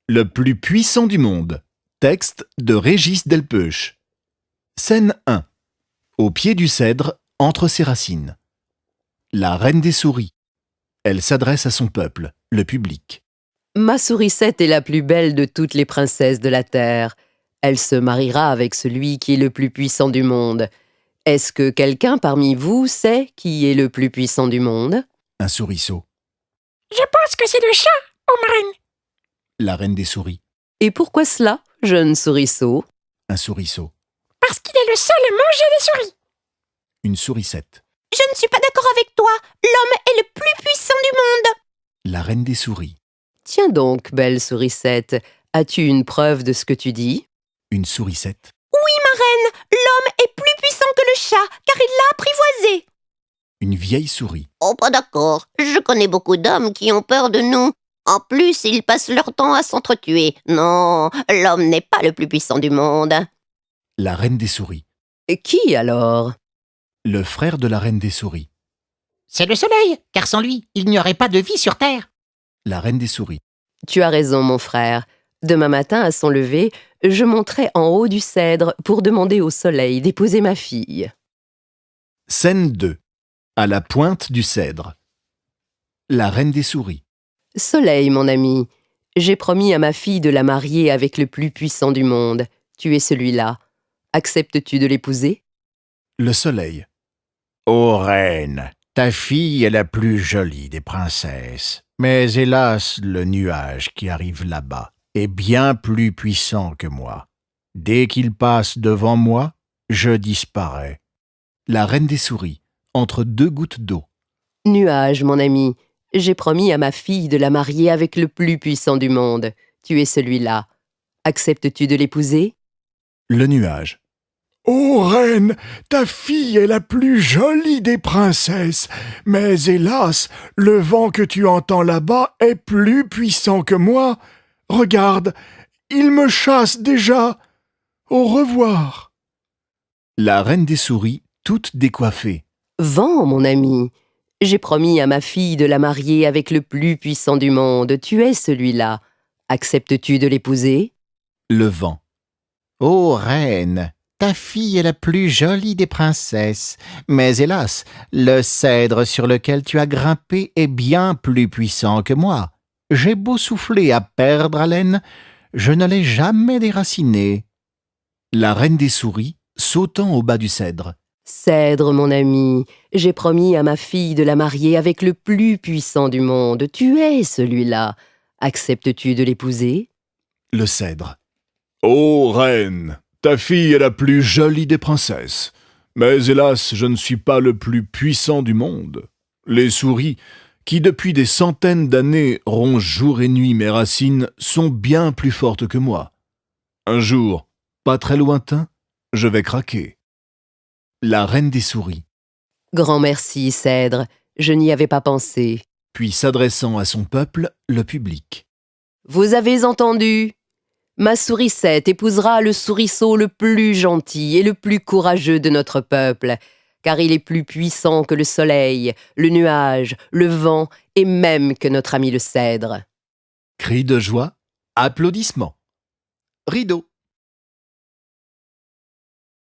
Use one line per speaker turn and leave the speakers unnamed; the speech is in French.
Le plus puissant du monde. Texte de Régis Delpeuch. Scène 1. Au pied du cèdre, entre ses racines. La reine des souris. Elle s'adresse à son peuple, le public.
Ma sourisette est la plus belle de toutes les princesses de la terre. Elle se mariera avec celui qui est le plus puissant du monde. Est-ce que quelqu'un parmi vous sait qui est le plus puissant du monde?
Un souriceau.
Je pense que c'est le chat, ô marraine.
La reine des souris.
Et pourquoi cela, jeune souriceau?
Un souriceau.
Parce qu'il est le seul à manger les souris.
Une sourisette.
Je ne suis pas d'accord avec toi. L'homme est le plus puissant du monde.
La reine des souris.
Tiens donc, belle sourisette, as-tu une preuve de ce que tu dis?
Une sourisette.
Oui, marraine, l'homme est plus puissant que le chat, car il l'a apprivoisé.
Une vieille souris.
Oh, pas d'accord. Je connais beaucoup d'hommes qui ont peur de nous. En plus, ils passent leur temps à s'entretuer. Non, l'homme n'est pas le plus puissant du monde.
La reine des souris.
Et qui alors?
Le frère de la reine des souris.
C'est le soleil, car sans lui, il n'y aurait pas de vie sur Terre.
La reine des souris.
Tu as raison, mon frère. Demain matin, à son lever, je monterai en haut du cèdre pour demander au soleil d'épouser ma fille.
Scène 2. À la pointe du cèdre. La reine des souris.
Soleil, mon ami, j'ai promis à ma fille de la marier avec le plus puissant du monde. Tu es celui-là. Acceptes-tu de l'épouser?
Le soleil.
Ô reine, ta fille est la plus jolie des princesses. Mais hélas, le nuage qui arrive là-bas est bien plus puissant que moi. Dès qu'il passe devant moi, je disparais.
La reine des souris. Entre deux gouttes d'eau.
Nuage, mon ami, j'ai promis à ma fille de la marier avec le plus puissant du monde. Tu es celui-là. Acceptes-tu de l'épouser?
Le nuage.
Ô reine, ta fille est la plus jolie des princesses, mais hélas, le vent que tu entends là-bas est plus puissant que moi. Regarde, il me chasse déjà. Au revoir.
La reine des souris, toute décoiffée.
Vent, mon ami, j'ai promis à ma fille de la marier avec le plus puissant du monde. Tu es celui-là. Acceptes-tu de l'épouser?
Le vent.
Ô reine, ta fille est la plus jolie des princesses. Mais hélas, le cèdre sur lequel tu as grimpé est bien plus puissant que moi. J'ai beau souffler à perdre haleine, je ne l'ai jamais déraciné.
La reine des souris, sautant au bas du cèdre.
Cèdre, mon ami, j'ai promis à ma fille de la marier avec le plus puissant du monde. Tu es celui-là. Acceptes-tu de l'épouser?
Le cèdre. Ô reine, ta fille est la plus jolie des princesses. Mais hélas, je ne suis pas le plus puissant du monde. Les souris, qui depuis des centaines d'années rongent jour et nuit mes racines, sont bien plus fortes que moi. Un jour, pas très lointain, je vais craquer. La reine des souris.
Grand merci, Cèdre. Je n'y avais pas pensé.
Puis s'adressant à son peuple, le public.
Vous avez entendu? Ma sourisette épousera le souriceau le plus gentil et le plus courageux de notre peuple, car il est plus puissant que le soleil, le nuage, le vent et même que notre ami le cèdre.
Cris de joie, applaudissements. Rideau.